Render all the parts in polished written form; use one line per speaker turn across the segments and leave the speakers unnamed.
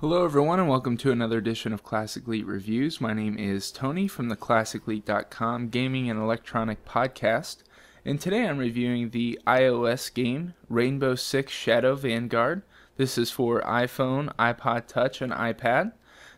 Hello everyone and welcome to another edition of Classic Elite Reviews. My name is Tony from the ClassicElite.com gaming and electronic podcast, and today I'm reviewing the iOS game Rainbow Six Shadow Vanguard. This is for iPhone, iPod Touch, and iPad.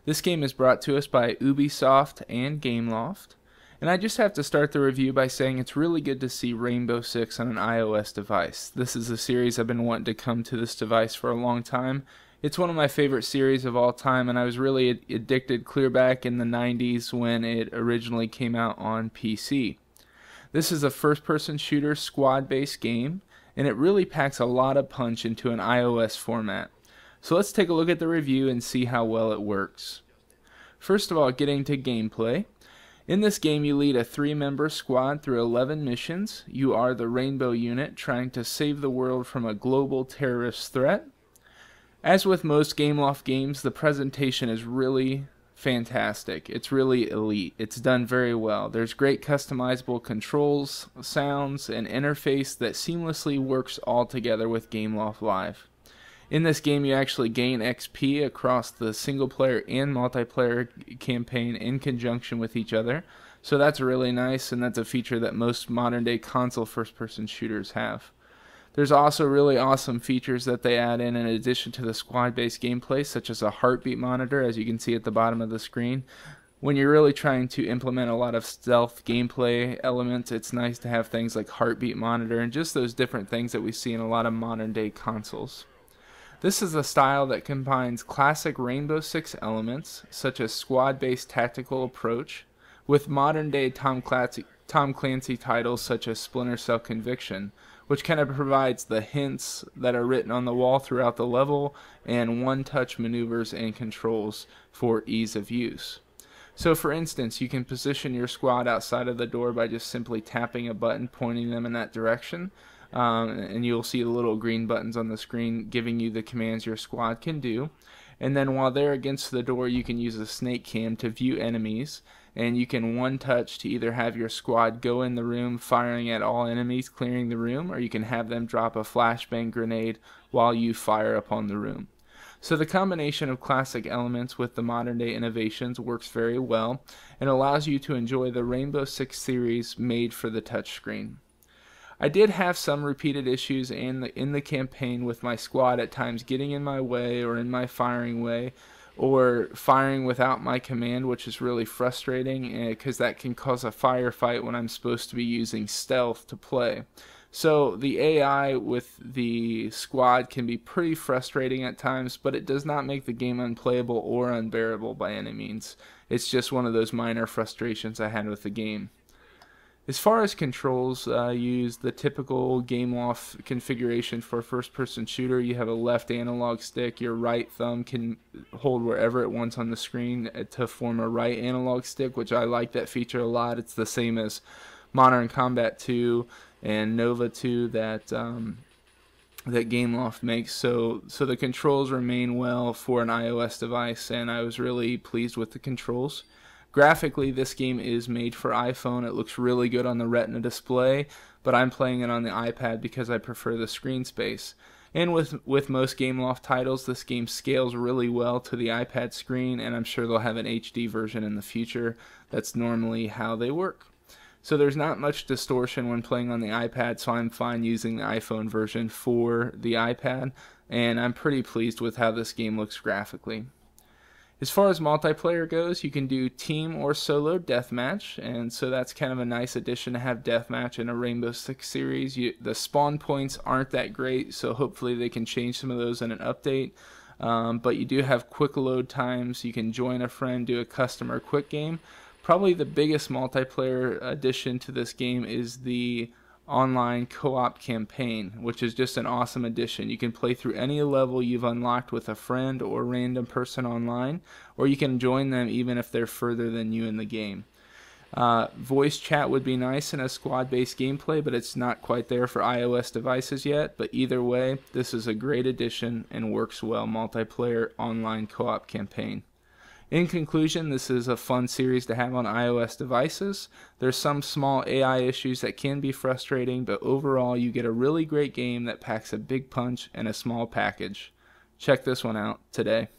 This game is brought to us by Ubisoft and Gameloft, and I just have to start the review by saying it's really good to see Rainbow Six on an iOS device. This is a series I've been wanting to come to this device for a long time. It's one of my favorite series of all time, and I was really addicted clear back in the 90s when it originally came out on PC. This is a first-person shooter squad-based game, and it really packs a lot of punch into an iOS format. So let's take a look at the review and see how well it works. First of all, getting to gameplay. In this game, you lead a 3-member squad through 11 missions. You are the Rainbow Unit, trying to save the world from a global terrorist threat. As with most Gameloft games, the presentation is really fantastic. It's really elite. It's done very well. There's great customizable controls, sounds, and interface that seamlessly works all together with Gameloft Live. In this game, you actually gain XP across the single-player and multiplayer campaign in conjunction with each other. So that's really nice, and that's a feature that most modern-day console first-person shooters have. There's also really awesome features that they add in addition to the squad-based gameplay, such as a heartbeat monitor, as you can see at the bottom of the screen. When you're really trying to implement a lot of stealth gameplay elements, it's nice to have things like heartbeat monitor and just those different things that we see in a lot of modern-day consoles. This is a style that combines classic Rainbow Six elements, such as squad-based tactical approach, with modern-day Tom Clancy titles such as Splinter Cell Conviction, which kind of provides the hints that are written on the wall throughout the level and one-touch maneuvers and controls for ease of use. So for instance, you can position your squad outside of the door by just simply tapping a button pointing them in that direction, and you'll see the little green buttons on the screen giving you the commands your squad can do. And then while they're against the door, you can use a snake cam to view enemies, and you can one touch to either have your squad go in the room firing at all enemies clearing the room, or you can have them drop a flashbang grenade while you fire upon the room. So the combination of classic elements with the modern day innovations works very well and allows you to enjoy the Rainbow Six series made for the touchscreen. I did have some repeated issues in the campaign with my squad at times getting in my way or in my firing way, or firing without my command, which is really frustrating because that can cause a firefight when I'm supposed to be using stealth to play. So the AI with the squad can be pretty frustrating at times, but it does not make the game unplayable or unbearable by any means. It's just one of those minor frustrations I had with the game. As far as controls, use the typical Gameloft configuration for a first-person shooter. You have a left analog stick. Your right thumb can hold wherever it wants on the screen to form a right analog stick, which I like that feature a lot. It's the same as Modern Combat 2 and Nova 2 that Gameloft makes. So the controls remain well for an iOS device, and I was really pleased with the controls. Graphically, this game is made for iPhone. It looks really good on the Retina display, but I'm playing it on the iPad because I prefer the screen space. And with most Gameloft titles, this game scales really well to the iPad screen, and I'm sure they'll have an HD version in the future. That's normally how they work. So there's not much distortion when playing on the iPad, so I'm fine using the iPhone version for the iPad, and I'm pretty pleased with how this game looks graphically. As far as multiplayer goes, you can do team or solo deathmatch, and so that's kind of a nice addition to have deathmatch in a Rainbow Six series. The spawn points aren't that great, so hopefully they can change some of those in an update. But you do have quick load times. You can join a friend, do a custom or quick game. Probably the biggest multiplayer addition to this game is the online co-op campaign, which is just an awesome addition. You can play through any level you've unlocked with a friend or random person online, or you can join them even if they're further than you in the game. Voice chat would be nice in a squad-based gameplay, but it's not quite there for iOS devices yet. But either way, this is a great addition and works well multiplayer online co-op campaign. In conclusion, this is a fun series to have on iOS devices. There's some small AI issues that can be frustrating, but overall you get a really great game that packs a big punch in a small package. Check this one out today.